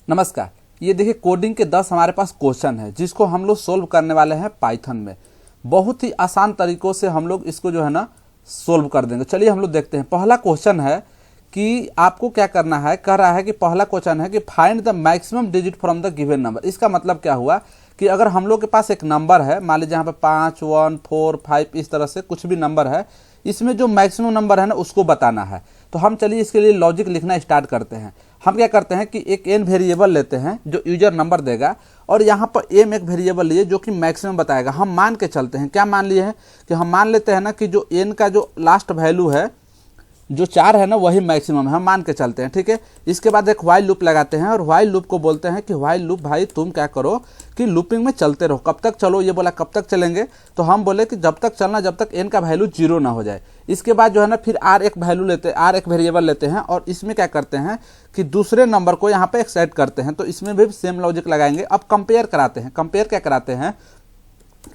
नमस्कार। ये देखिए कोडिंग के 10 हमारे पास क्वेश्चन है जिसको हम लोग सोल्व करने वाले हैं पाइथन में। बहुत ही आसान तरीकों से हम लोग इसको जो है ना सोल्व कर देंगे। चलिए हम लोग देखते हैं। पहला क्वेश्चन है कि आपको क्या करना है। कह रहा है कि पहला क्वेश्चन है कि find the maximum digit from the given number. इसका मतलब क्या हुआ कि अगर हम लोग के पास एक नंबर है, मान लीजिए यहाँ पे 5, 1, 4, 5 इस तरह से कुछ भी नंबर है, इसमें जो मैक्सिमम नंबर है ना उसको बताना है। तो हम चलिए इसके लिए लॉजिक लिखना स्टार्ट करते हैं। हम क्या करते हैं कि एक n वेरिएबल लेते हैं जो यूजर नंबर देगा, और यहाँ पर m एक वेरिएबल लिए जो कि मैक्सिमम बताएगा। हम मान के चलते हैं, क्या मान लिए हैं कि हम मान लेते हैं ना कि जो n का जो लास्ट वैल्यू है जो 4 है ना वही मैक्सिमम है, हम मान के चलते हैं। ठीक है। इसके बाद एक व्हाइल लूप लगाते हैं और व्हाइल लूप को बोलते हैं कि व्हाइल लूप भाई तुम क्या करो कि लूपिंग में चलते रहो। कब तक चलो, ये बोला कब तक चलेंगे, तो हम बोले कि जब तक चलना जब तक n का वैल्यू 0 ना हो जाए। इसके बाद जो है ना फिर r एक वैल्यू लेते हैं, r एक वेरिएबल लेते हैं और इसमें क्या करते हैं कि दूसरे नंबर को यहाँ पे एक्सेट करते हैं। तो इसमें भी सेम लॉजिक लगाएंगे। अब कंपेयर कराते हैं। कंपेयर क्या कराते हैं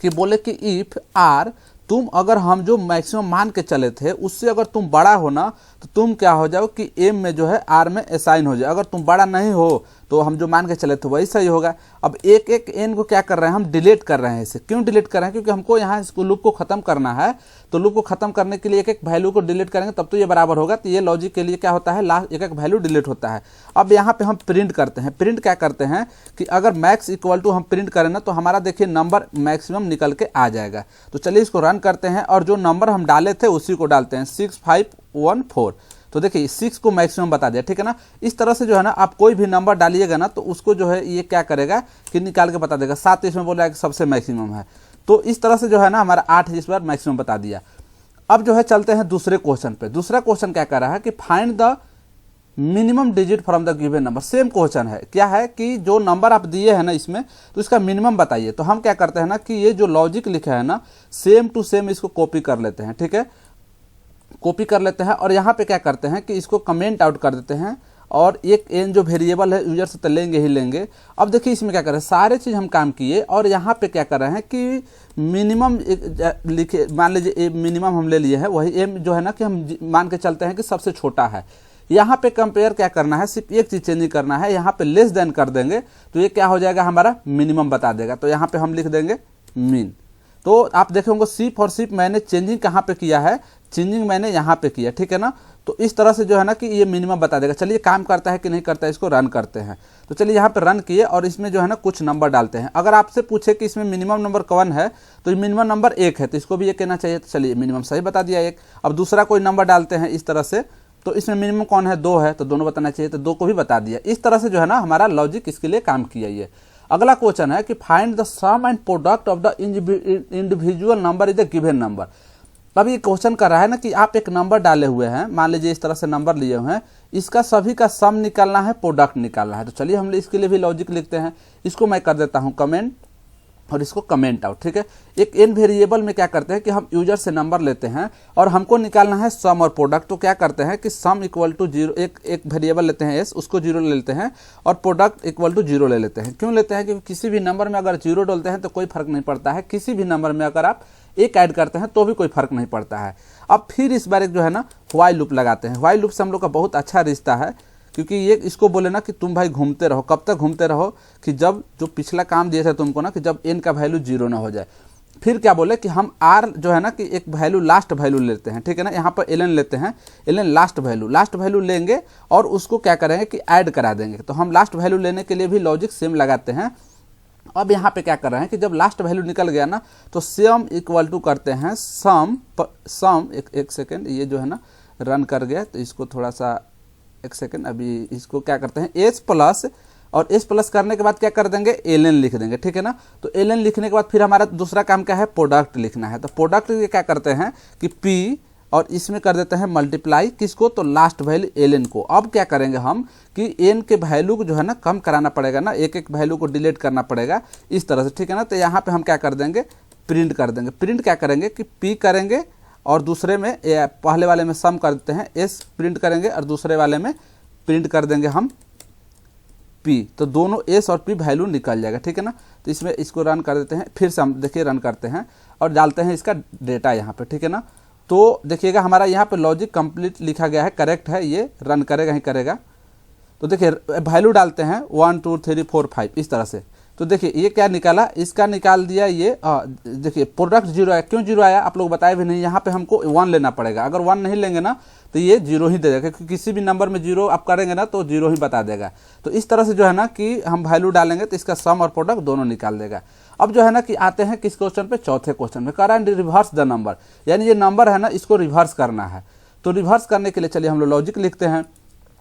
कि बोले कि इफ r तुम अगर हम जो मैक्सिमम मान के चले थे उससे अगर तुम बड़ा हो ना तो तुम क्या हो जाओ कि m में जो है r में असाइन हो जाए। अगर तुम बड़ा नहीं हो तो हम जो मान के चले थे वही सही होगा। अब एक एक n को क्या कर रहे हैं, हम डिलीट कर रहे हैं। इसे क्यों डिलीट कर रहे हैं? क्योंकि हमको यहाँ इसको लूप को खत्म करना है। तो लूप को खत्म करने के लिए एक एक वैल्यू को डिलीट करेंगे तब तो ये बराबर होगा। तो ये लॉजिक के लिए क्या होता है, लास्ट एक एक वैल्यू डिलीट होता है। अब यहाँ पे हम प्रिंट करते हैं। प्रिंट क्या करते हैं कि अगर मैक्स इक्वल टू हम प्रिंट करें ना तो हमारा देखिए नंबर मैक्सिमम निकल के आ जाएगा। तो चलिए इसको रन करते हैं और जो नंबर हम डाले थे उसी को डालते हैं, 6514। तो देखिए 6 को मैक्सिमम बता दिया। ठीक है ना। इस तरह से जो है ना आप कोई भी नंबर डालिएगा ना तो उसको जो है ये क्या करेगा कि निकाल के बता देगा। 7 इसमें बोला कि सबसे मैक्सिमम है। तो इस तरह से जो है ना हमारा 8 इस बार मैक्सिमम बता दिया। अब जो है चलते हैं दूसरे क्वेश्चन पे। दूसरा क्वेश्चन क्या कर रहा है कि find the minimum digit from the given number. Same question है। क्या है कि जो नंबर आप दिए हैं ना इसमें तो इसका मिनिमम बताइए। तो हम क्या करते हैं ना कि ये जो लॉजिक लिखा है ना सेम टू सेम इसको कॉपी कर लेते हैं। ठीक है। कॉपी कर लेते हैं और यहाँ पे क्या करते हैं कि इसको कमेंट आउट कर देते हैं और एक n जो वेरिएबल है यूजर से तो लेंगे ही लेंगे। अब देखिए इसमें क्या कर रहे हैं, सारे चीज़ हम काम किए और यहाँ पे क्या कर रहे हैं कि मिनिमम लिखे, मान लीजिए मिनिमम हम ले लिए हैं, वही m जो है ना कि हम मान के चलते हैं कि सबसे छोटा है। यहाँ पे कंपेयर क्या करना है, सिर्फ एक चीज़ चेंज करना है, यहाँ पे लेस देन कर देंगे तो ये क्या हो जाएगा, हमारा मिनिमम बता देगा। तो यहाँ पे हम लिख देंगे मीन। तो आप देखेंगे सिर्फ और सिर्फ मैंने चेंजिंग कहाँ पे किया है, चेंजिंग मैंने यहाँ पे किया। ठीक है ना। तो इस तरह से जो है ना कि ये मिनिमम बता देगा। चलिए काम करता है कि नहीं करता है इसको रन करते हैं। तो चलिए यहाँ पे रन किए और इसमें जो है ना कुछ नंबर डालते हैं। अगर आपसे पूछे कि इसमें मिनिमम नंबर कौन है तो मिनिमम नंबर 1 है, तो इसको भी 1 कहना चाहिए। तो चलिए मिनिमम सही बता दिया 1। अब दूसरा कोई नंबर डालते हैं इस तरह से, तो इसमें मिनिमम कौन है, 2 है, तो दोनों बताना चाहिए, तो 2 को भी बता दिया। इस तरह से जो है ना हमारा लॉजिक इसके लिए काम किया। ये अगला क्वेश्चन है कि find the sum and product of the individual number is the given number. अब ये क्वेश्चन कर रहा है ना कि आप एक नंबर डाले हुए हैं, मान लीजिए इस तरह से नंबर लिए हुए हैं, इसका सभी का सम निकालना है, प्रोडक्ट निकालना है। तो चलिए हम इसके लिए भी लॉजिक लिखते हैं। इसको मैं कर देता हूँ कमेंट और इसको कमेंट आउट। ठीक है। एक n वेरिएबल में क्या करते हैं कि हम यूजर से नंबर लेते हैं और हमको निकालना है सम और प्रोडक्ट। तो क्या करते हैं कि सम इक्वल टू 0, एक वेरिएबल लेते हैं s, उसको 0 ले लेते हैं और प्रोडक्ट इक्वल टू 0 ले लेते हैं। क्यों लेते हैं? क्योंकि किसी भी नंबर में अगर 0 डालते हैं तो कोई फर्क नहीं पड़ता है, किसी भी नंबर में अगर आप 1 ऐड करते हैं तो भी कोई फर्क नहीं पड़ता है। अब फिर इस बार एक जो है ना व्हाइल लूप लगाते हैं। व्हाइल लूप से हम लोग का बहुत अच्छा रिश्ता है, क्योंकि ये इसको बोले ना कि तुम भाई घूमते रहो। कब तक घूमते रहो कि जब जो पिछला काम दिए थे तुमको ना कि जब n का वैल्यू 0 ना हो जाए। फिर क्या बोले कि हम r जो है ना कि एक वैल्यू लास्ट वैल्यू लेते हैं। ठीक है ना। यहाँ पर ln लेते हैं, ln लास्ट वैल्यू लेंगे और उसको क्या करेंगे कि ऐड करा देंगे। तो हम लास्ट वैल्यू लेने के लिए भी लॉजिक सेम लगाते हैं। अब यहाँ पे क्या कर रहे हैं कि जब लास्ट वैल्यू निकल गया ना तो सम इक्वल टू करते हैं सम एक सेकेंड, ये जो है ना रन कर गया तो इसको थोड़ा सा एक सेकेंड, अभी इसको क्या करते हैं एस प्लस, और एस प्लस करने के बाद क्या कर देंगे एल लिख देंगे। ठीक है ना। तो एल लिखने के बाद फिर हमारा दूसरा काम क्या है, प्रोडक्ट लिखना है। तो प्रोडक्ट क्या करते हैं कि पी और इसमें कर देते हैं मल्टीप्लाई किसको, तो लास्ट वैल्यू एल को। अब क्या करेंगे हम कि एन के वैल्यू को जो है ना कम कराना पड़ेगा ना, एक एक वैल्यू को डिलीट करना पड़ेगा इस तरह से। ठीक है ना। तो यहाँ पे हम क्या कर देंगे, प्रिंट कर देंगे। प्रिंट क्या करेंगे कि पी करेंगे और दूसरे में पहले वाले में सम कर देते हैं, एस प्रिंट करेंगे और दूसरे वाले में प्रिंट कर देंगे हम पी। तो दोनों एस और पी वैल्यू निकल जाएगा। ठीक है ना। तो इसमें इसको रन कर देते हैं, फिर से हम देखिए रन करते हैं और डालते हैं इसका डेटा यहाँ पे। ठीक है ना। तो देखिएगा हमारा यहाँ पे लॉजिक कंप्लीट लिखा गया है, करेक्ट है, ये रन करेगा ही करेगा। तो देखिए वैल्यू डालते हैं 1 2 3 4 5 इस तरह से। तो देखिए ये क्या निकाला, इसका निकाल दिया ये देखिए प्रोडक्ट 0 आया। क्यों 0 आया आप लोग बताए भी नहीं। यहाँ पे हमको 1 लेना पड़ेगा, अगर 1 नहीं लेंगे ना तो ये 0 ही दे देगा, क्योंकि किसी भी नंबर में 0 आप करेंगे ना तो 0 ही बता देगा। तो इस तरह से जो है ना कि हम वैल्यू डालेंगे तो इसका सम और प्रोडक्ट दोनों निकाल देगा। अब जो है ना कि आते हैं किस क्वेश्चन पे, चौथे क्वेश्चन में। कह रहा है रिवर्स द नंबर, यानी ये नंबर है ना इसको रिवर्स करना है। तो रिवर्स करने के लिए चलिए हम लोग लॉजिक लिखते हैं।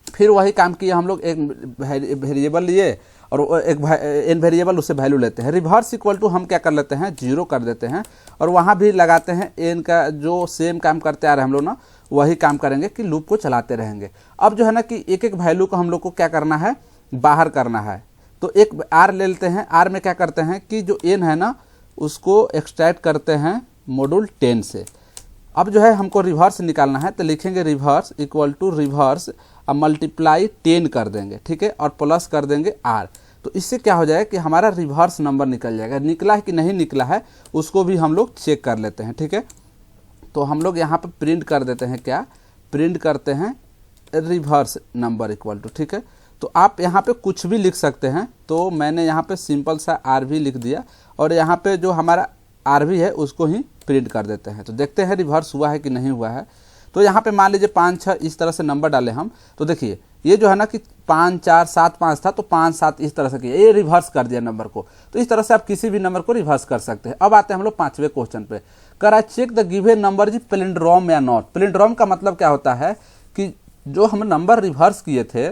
फिर वही काम किया हम लोग, एक वेरिएबल लिए और एक एन वेरिएबल उससे वैल्यू लेते हैं। रिवर्स इक्वल टू हम क्या कर लेते हैं 0 कर देते हैं और वहाँ भी लगाते हैं एन का, जो सेम काम करते आ रहे हैं हम लोग ना वही काम करेंगे कि लूप को चलाते रहेंगे। अब जो है ना कि एक एक वैल्यू को हम लोग को क्या करना है, बाहर करना है। तो एक आर ले लेते हैं, आर में क्या करते हैं कि जो एन है ना उसको एक्सट्रैक्ट करते हैं मॉड्यूल 10 से। अब जो है हमको रिवर्स निकालना है तो लिखेंगे रिवर्स इक्वल टू रिवर्स अब मल्टीप्लाई 10 कर देंगे, ठीक है, और प्लस कर देंगे आर। तो इससे क्या हो जाएगा कि हमारा रिवर्स नंबर निकल जाएगा। निकला है कि नहीं निकला है उसको भी हम लोग चेक कर लेते हैं, ठीक है। तो हम लोग यहाँ पे प्रिंट कर देते हैं, क्या प्रिंट करते हैं रिवर्स नंबर इक्वल टू, ठीक है। तो आप यहाँ पे कुछ भी लिख सकते हैं। तो मैंने यहाँ पे सिंपल सा आर भी लिख दिया और यहाँ पे जो हमारा आर भी है उसको ही प्रिंट कर देते हैं। तो देखते हैं रिवर्स हुआ है कि नहीं हुआ है। तो यहाँ पे मान लीजिए 5 6 इस तरह से नंबर डाले हम। तो देखिए ये जो है ना कि 5 4 7 5 था तो 5 7 इस तरह से किया, ये रिवर्स कर दिया नंबर को। तो इस तरह से आप किसी भी नंबर को रिवर्स कर सकते हैं। अब आते हैं हम लोग 5वें क्वेश्चन पे। करा चेक द गिवन नंबर जी पैलिंड्रोम या नॉट। पैलिंड्रोम का मतलब क्या होता है कि जो हम नंबर रिवर्स किए थे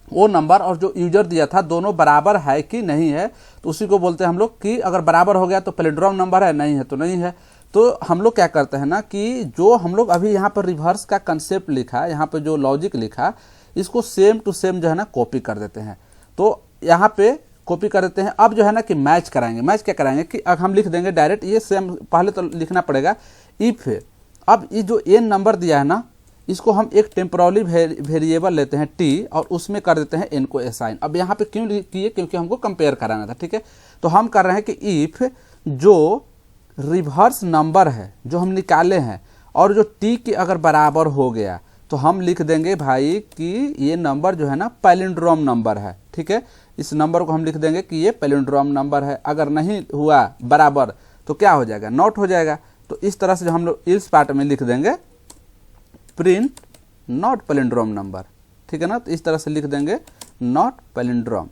वो नंबर और जो यूजर दिया था दोनों बराबर है कि नहीं है। तो उसी को बोलते हैं हम लोग कि अगर बराबर हो गया तो पैलिंड्रोम नंबर है, नहीं है तो नहीं है। तो हम लोग क्या करते हैं ना कि जो हम लोग अभी यहाँ पर रिवर्स का कंसेप्ट लिखा, यहाँ पे जो लॉजिक लिखा, इसको सेम टू सेम जो है ना कॉपी कर देते हैं। तो यहाँ पे कॉपी कर देते हैं। अब जो है ना कि मैच कराएंगे। मैच क्या कराएंगे कि अब हम लिख देंगे डायरेक्ट, ये सेम पहले तो लिखना पड़ेगा इफ। अब ये जो एन नंबर दिया है ना इसको हम एक टेम्पोररी वेरिएबल लेते हैं टी और उसमें कर देते हैं एन को असाइन। अब यहाँ पे क्यों किए, क्योंकि हमको कंपेयर कराना था, ठीक है। तो हम कर रहे हैं कि इफ जो रिवर्स नंबर है जो हम निकाले हैं और जो टी के अगर बराबर हो गया तो हम लिख देंगे भाई कि ये नंबर जो है ना पैलिंड्रोम नंबर है, ठीक है। इस नंबर को हम लिख देंगे कि ये पैलिंड्रोम नंबर है। अगर नहीं हुआ बराबर तो क्या हो जाएगा, नॉट हो जाएगा। तो इस तरह से जो हम लोग इस पार्ट में लिख देंगे प्रिंट नॉट पैलिंड्रोम नंबर, ठीक है ना। तो इस तरह से लिख देंगे नॉट पैलिंड्रोम।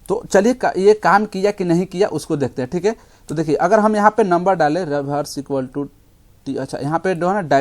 तो चलिए ये काम किया कि नहीं किया उसको देखते हैं, ठीक है। तो देखिए अगर हम यहाँ पे नंबर डालें रिवर्स इक्वल टू टी, अच्छा यहाँ पे जो है ना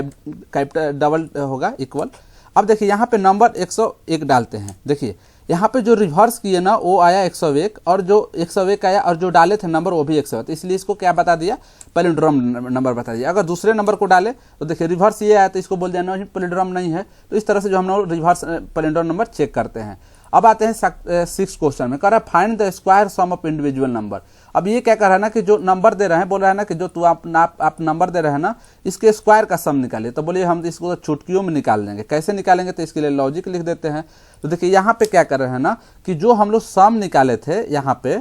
कैपिटल डबल होगा इक्वल। अब देखिए यहाँ पे नंबर 101 डालते हैं। देखिए यहाँ पे जो रिवर्स किए ना वो आया 101 और जो 101 आया और जो डाले थे नंबर वो भी 101, इसलिए इसको क्या बता दिया, पैलिंड्रोम नंबर बता दिया। अगर दूसरे नंबर को डाले तो देखिए रिवर्स ये आया तो इसको बोल दिया नहीं पैलिंड्रोम नहीं है। तो इस तरह से जो हम लोग रिवर्स पैलिंड्रोम नंबर चेक करते हैं। अब आते हैं 6 क्वेश्चन में। कह रहा है find the square sum of individual number. अब ये क्या कर रहा है ना कि जो नंबर दे रहे हैं बोल रहा है ना कि जो तू आप नंबर दे रहे हैं ना इसके स्क्वायर का सम निकालिए। तो बोलिए हम इसको चुटकियों में निकाल देंगे। कैसे निकालेंगे, तो इसके लिए लॉजिक लिख देते हैं। तो देखिए यहाँ पे क्या कर रहे हैं ना कि जो हम लोग सम निकाले थे, यहाँ पे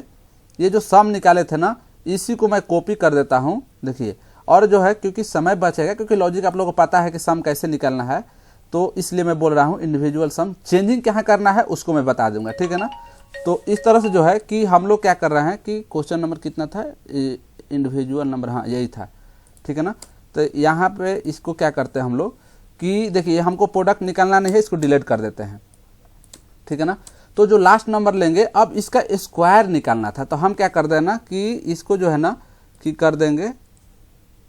ये जो सम निकाले थे ना इसी को मैं कॉपी कर देता हूँ। देखिए और जो है क्योंकि समय बचेगा, क्योंकि लॉजिक आप लोगों को पता है कि सम कैसे निकालना है, तो इसलिए मैं बोल रहा हूँ इंडिविजुअल सम। चेंजिंग क्या करना है उसको मैं बता दूंगा, ठीक है ना। तो इस तरह से जो है कि हम लोग क्या कर रहे हैं कि क्वेश्चन नंबर कितना था, इंडिविजुअल नंबर, हाँ यही था, ठीक है ना। तो यहाँ पे इसको क्या करते हैं हम लोग कि देखिए हमको प्रोडक्ट निकालना नहीं है, इसको डिलीट कर देते हैं, ठीक है ना। तो जो लास्ट नंबर लेंगे अब इसका स्क्वायर निकालना था, तो हम क्या कर देना कि इसको जो है ना कि कर देंगे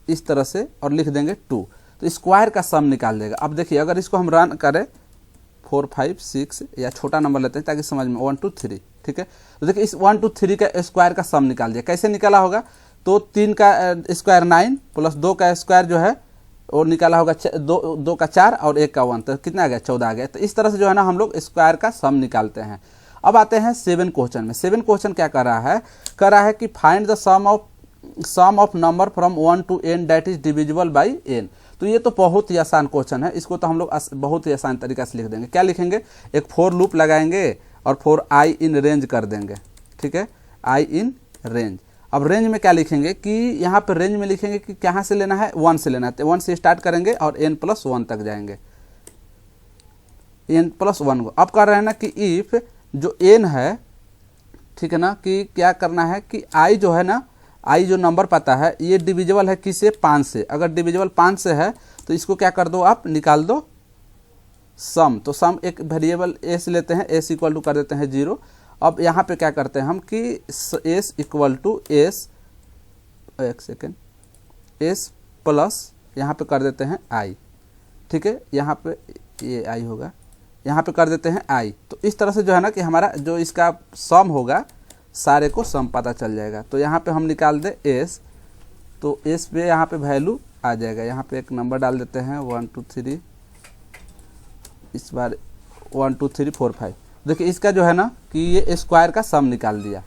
इस तरह से और लिख देंगे 2, तो स्क्वायर का सम निकाल देगा। अब देखिए अगर इसको हम रन करें 4 5 6 या छोटा नंबर लेते हैं ताकि समझ में 1 2 3, ठीक है। तो देखिए इस 1 2 3 का स्क्वायर का सम निकाल दिया। कैसे निकाला होगा, तो 3 का स्क्वायर 9 प्लस 2 का स्क्वायर जो है और निकाला होगा 2 का 4 और 1 का 1, तो कितना आ गया 14 आ गया। तो इस तरह से जो है ना हम लोग स्क्वायर का सम निकालते हैं। अब आते हैं 7 क्वेश्चन में। 7 क्वेश्चन क्या कर रहा है कि find the sum of number from 1 to n that is divisible by n। तो ये तो बहुत ही आसान क्वेश्चन है, इसको तो हम लोग बहुत ही आसान तरीका से लिख देंगे। क्या लिखेंगे, एक फॉर लूप लगाएंगे और फॉर आई इन रेंज कर देंगे, ठीक है, आई इन रेंज। अब रेंज में क्या लिखेंगे कि यहाँ पे रेंज में लिखेंगे कि कहाँ से लेना है, 1 से लेना है। तो 1 से स्टार्ट करेंगे और n+1 तक जाएंगे। n प्लस 1 को। अब कर रहे हैं ना कि इफ जो n है, ठीक है ना, कि क्या करना है कि i जो है ना, i जो नंबर पता है ये डिविजिबल है किससे, 5 से। अगर डिविजिबल 5 से है तो इसको क्या कर दो, आप निकाल दो सम। तो सम एक वेरिएबल s लेते हैं, s इक्वल टू कर देते हैं 0। अब यहाँ पे क्या करते हैं हम कि s इक्वल टू s, एक सेकेंड, s प्लस यहाँ पे कर देते हैं i, ठीक है, यहाँ पे ये i होगा, यहाँ पे कर देते हैं i। तो इस तरह से जो है ना कि हमारा जो इसका सम होगा सारे को सम पता चल जाएगा। तो यहाँ पे हम निकाल दे s, तो s पे यहाँ पे वैल्यू आ जाएगा। यहाँ पे एक नंबर डाल देते हैं 1 2 3, इस बार 1 2 3 4 5। देखिए इसका जो है ना कि ये स्क्वायर का सम निकाल दिया।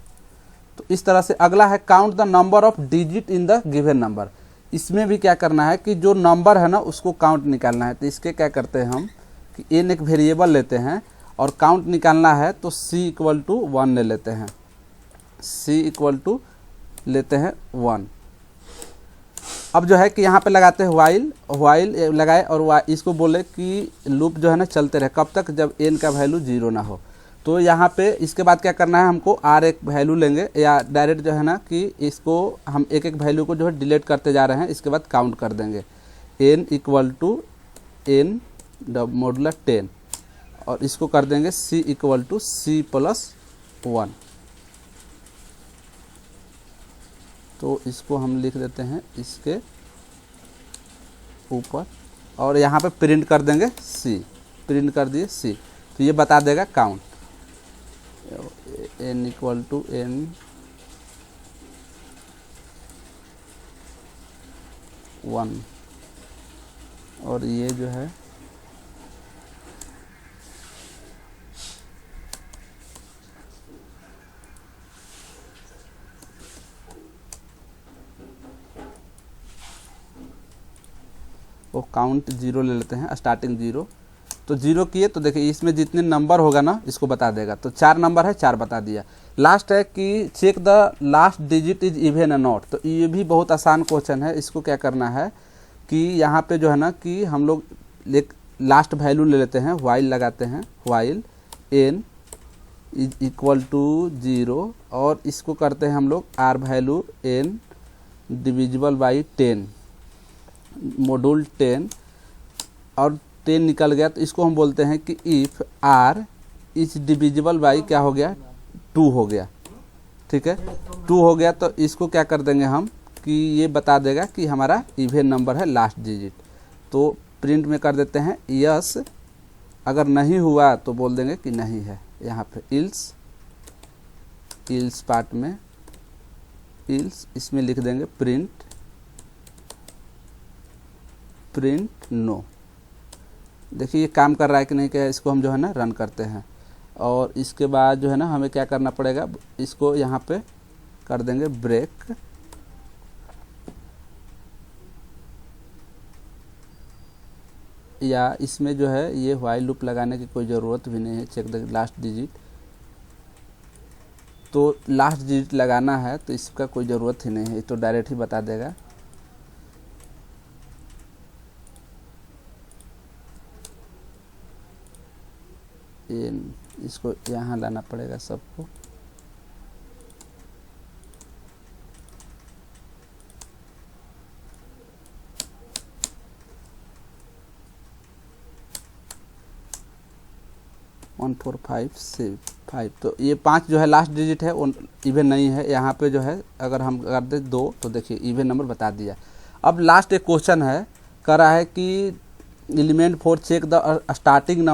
तो इस तरह से अगला है count the number of digit in the given number. इसमें भी क्या करना है कि जो नंबर है ना उसको काउंट निकालना है। तो इसके क्या करते हैं हम कि n एक वेरिएबल लेते हैं और काउंट निकालना है तो c इक्वल टू 1 ले लेते हैं, c इक्वल टू लेते हैं 1। अब जो है कि यहाँ पे लगाते हैं वाइल लगाए और इसको बोले कि लूप जो है ना चलते रहे कब तक, जब n का वैल्यू 0 ना हो। तो यहाँ पे इसके बाद क्या करना है, हमको r एक वैल्यू लेंगे या डायरेक्ट जो है ना कि इसको हम एक एक वैल्यू को जो है डिलीट करते जा रहे हैं। इसके बाद काउंट कर देंगे n equal to n modular 10 और इसको कर देंगे c equal to c plus 1। तो इसको हम लिख देते हैं इसके ऊपर और यहाँ पे प्रिंट कर देंगे c, प्रिंट कर दिए c। तो ये बता देगा count n equal to n 1 और ये जो है वो काउंट 0 ले लेते हैं, स्टार्टिंग 0। तो 0 किए तो देखिए इसमें जितने नंबर होगा ना इसको बता देगा। तो 4 नंबर है, 4 बता दिया। लास्ट है कि check the last digit is even या नॉट। तो ये भी बहुत आसान क्वेश्चन है। इसको क्या करना है कि यहाँ पे जो है ना कि हम लोग एक लास्ट वैल्यू ले लेते हैं, वाइल लगाते हैं, while n is equal to 0 और इसको करते हैं हम लोग r value n divisible by 10 module 10 और 10 निकल गया। तो इसको हम बोलते हैं कि if r is divisible by क्या हो गया, 2 हो गया, ठीक है, 2 हो गया। तो इसको क्या कर देंगे हम कि ये बता देगा कि हमारा इवन नंबर है लास्ट डिजिट। तो प्रिंट में कर देते हैं यस, अगर नहीं हुआ तो बोल देंगे कि नहीं है। यहाँ पे इल्स पार्ट में इल्स इसमें लिख देंगे प्रिंट नो। देखिए ये काम कर रहा है कि नहीं, क्या इसको हम जो है ना रन करते हैं और इसके बाद जो है ना हमें क्या करना पड़ेगा, इसको यहाँ पे कर देंगे ब्रेक या इसमें जो है ये व्हाइल लूप लगाने की कोई ज़रूरत भी नहीं है। चेक द लास्ट डिजिट, तो लास्ट डिजिट लगाना है तो इसका कोई ज़रूरत ही नहीं है, तो डायरेक्ट ही बता देगा। इसको यहाँ लाना पड़ेगा सबको। वन 4 5 6 5। तो ये 5 जो है लास्ट डिजिट है वो इवन नहीं है। यहाँ पे जो है अगर हम कर दे 2 तो देखिए इवन नंबर बता दिया। अब लास्ट एक क्वेश्चन है, कह रहा है कि element 4 check the starting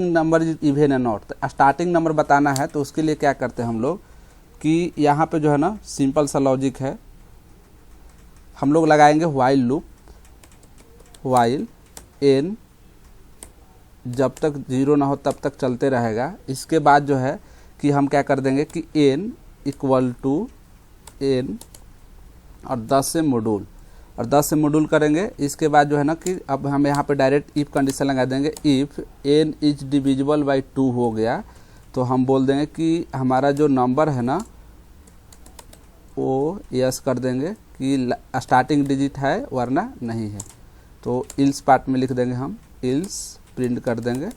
number is even या नॉट। तो स्टार्टिंग नंबर बताना है तो उसके लिए क्या करते हैं हम लोग कि यहाँ पे जो है ना सिंपल सा लॉजिक है, हम लोग लगाएंगे वाइल लूप, वाइल n जब तक 0 ना हो तब तक चलते रहेगा। इसके बाद जो है कि हम क्या कर देंगे कि n इक्वल टू n और 10 से मॉड्यूल और 10 से मॉड्यूल करेंगे। इसके बाद जो है ना कि अब हम यहाँ पे डायरेक्ट इफ कंडीशन लगा देंगे। If n is divisible by 2 हो गया तो हम बोल देंगे कि हमारा जो नंबर है ना वो यस कर देंगे कि स्टार्टिंग डिजिट है वरना नहीं है। तो इल्स पार्ट में लिख देंगे हम इल्स प्रिंट कर देंगे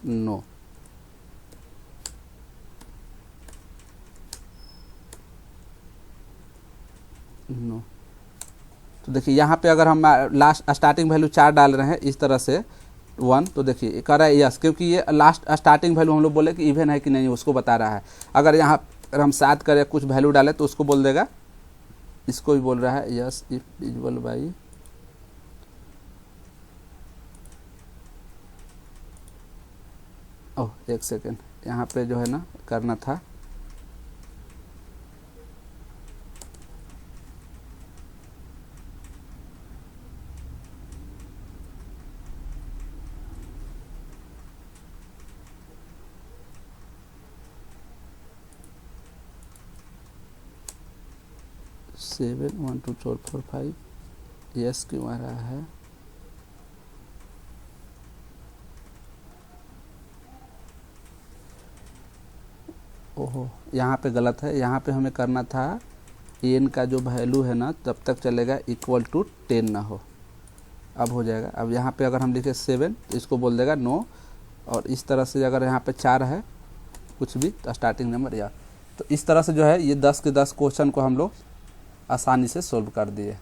नो। नो तो देखिए यहाँ पे अगर हम लास्ट स्टार्टिंग वैल्यू 4 डाल रहे हैं इस तरह से 1, तो देखिए कर रहा है यस, क्योंकि ये लास्ट स्टार्टिंग वैल्यू हम लोग बोले कि इवन है कि नहीं उसको बता रहा है। अगर यहाँ अगर हम 7 करें कुछ वैल्यू डालें तो उसको बोल देगा, इसको भी बोल रहा है यस इफ इक्वल बाई ओह एक सेकेंड, यहाँ पे जो है ना करना था सेवन 1 2 4 4 5 यस क्यों आ रहा है। ओहो यहाँ पे गलत है, यहाँ पे हमें करना था एन का जो वैल्यू है ना तब तक चलेगा इक्वल टू 10 ना हो, अब हो जाएगा। अब यहाँ पे अगर हम लिखे 7 तो इसको बोल देगा नो, और इस तरह से अगर यहाँ पे 4 है कुछ भी तो स्टार्टिंग नंबर या, तो इस तरह से जो है ये 10 के 10 क्वेश्चन को हम लोग आसानी से सोल्व कर दिए।